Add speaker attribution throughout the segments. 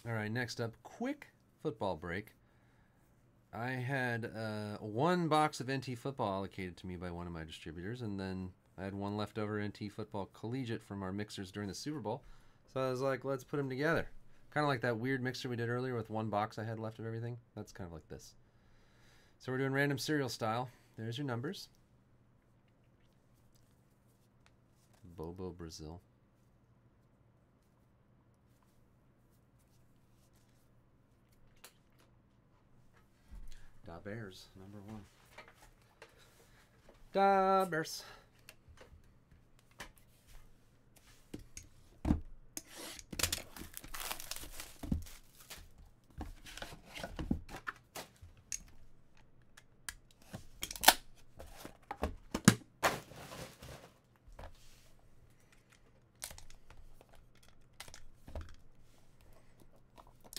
Speaker 1: All right, next up, quick football break. I had one box of NT football allocated to me by one of my distributors, and then I had one leftover NT football collegiate from our mixers during the Super Bowl. So I was like, let's put them together. Kind of like that weird mixer we did earlier with one box I had left of everything. That's kind of like this. So we're doing random serial style. There's your numbers. Bobo Brazil. Da Bears, number 1. Da Bears.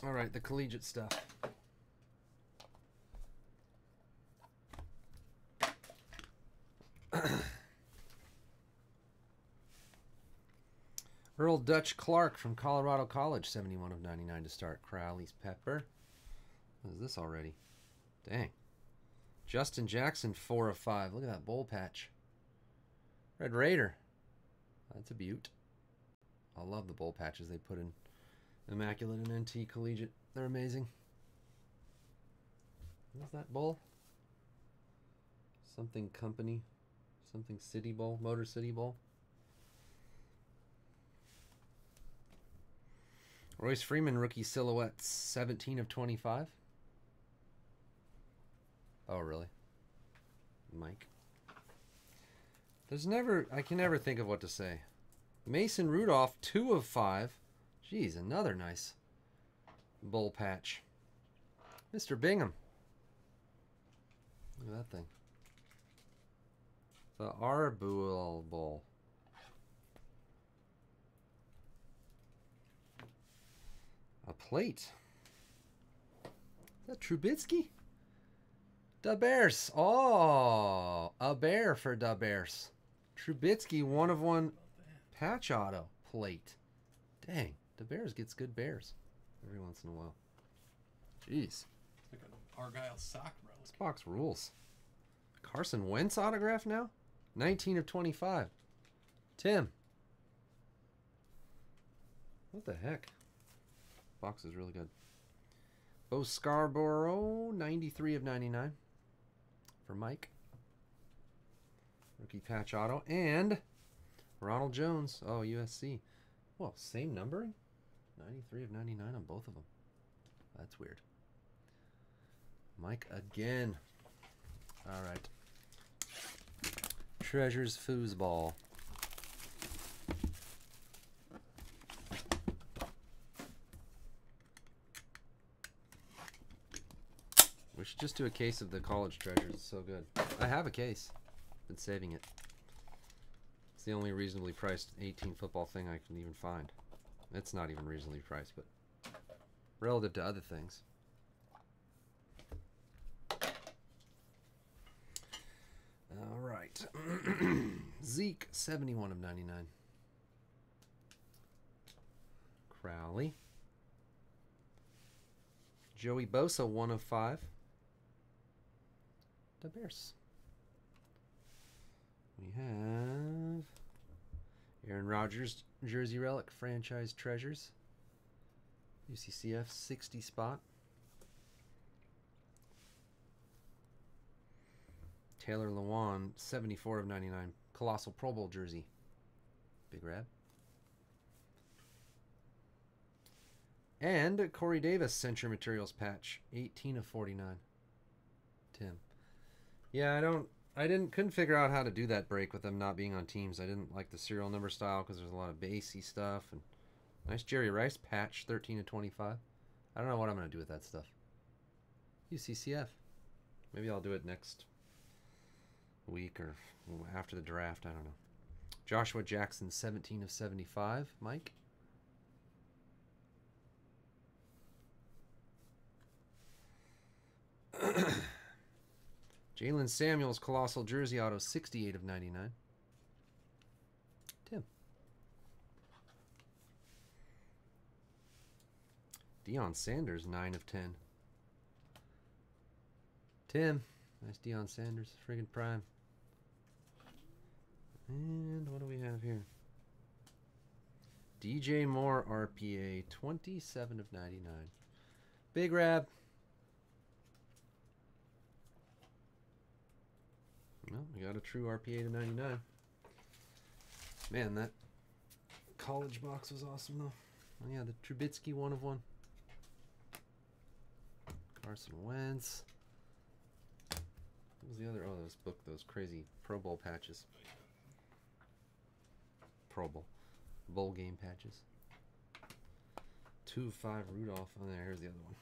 Speaker 1: All right, the collegiate stuff. Earl Dutch Clark from Colorado College, 71 of 99 to start. Crowley's Pepper. What is this already? Dang. Justin Jackson, 4 of 5. Look at that bowl patch. Red Raider. That's a beaut. I love the bowl patches they put in Immaculate and NT Collegiate. They're amazing. What's that bowl? Something Company. Something City Bowl. Motor City Bowl. Royce Freeman, rookie silhouettes, 17 of 25. Oh, really? Mike. I can never think of what to say. Mason Rudolph, 2 of 5. Geez, another nice bowl patch. Mr. Bingham. Look at that thing. The Arbul Bowl. A plate. Is that Trubisky? Da Bears. Oh, a bear for Da Bears. Trubisky, 1 of 1 patch auto plate. Dang, Da Bears gets good bears every once in a while. Jeez.
Speaker 2: It's like an Argyle sock relic.
Speaker 1: This box rules. Carson Wentz autograph now? 19 of 25. Tim. What the heck? Box is really good. Bo Scarborough, 93 of 99 for Mike. Rookie patch auto. And Ronald Jones. Oh, USC. Well, same numbering? 93 of 99 on both of them. That's weird. Mike again. All right. Treasures Foosball. We should just do a case of the college treasures. It's so good. I have a case. Been saving it. It's the only reasonably priced 18 football thing I can even find. It's not even reasonably priced, but relative to other things. All right. Zeke, 71 of 99. Crowley. Joey Bosa, 1 of 5. The Bears. We have Aaron Rodgers, Jersey Relic, Franchise Treasures. UCCF, 60 spot. Taylor Lewan, 74 of 99. Colossal Pro Bowl jersey. Big Rab. And Corey Davis, Century Materials patch, 18 of 49. Tim. Yeah, couldn't figure out how to do that break with them not being on teams. I didn't like the serial number style because there's a lot of basey stuff. And nice Jerry Rice patch, 13 of 25. I don't know what I'm going to do with that stuff. UCCF. Maybe I'll do it next week or after the draft. I don't know. Joshua Jackson, 17 of 75. Mike? Jalen Samuels, Colossal Jersey Auto, 68 of 99. Tim. Deion Sanders, 9 of 10. Tim, nice Deion Sanders, friggin' prime. And what do we have here? DJ Moore, RPA, 27 of 99. Big Rab. Well, we got a true RPA to 99. Man, that college box was awesome, though. Oh, yeah, the Trubisky 1 of 1. Carson Wentz. What was the other? Oh, those crazy Pro Bowl patches. Pro Bowl. Bowl game patches. 2 of 5 Rudolph. Oh, here's the other one.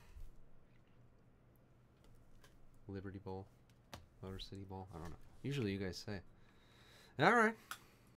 Speaker 1: Liberty Bowl. Motor City Bowl. I don't know. Usually you guys say. All right.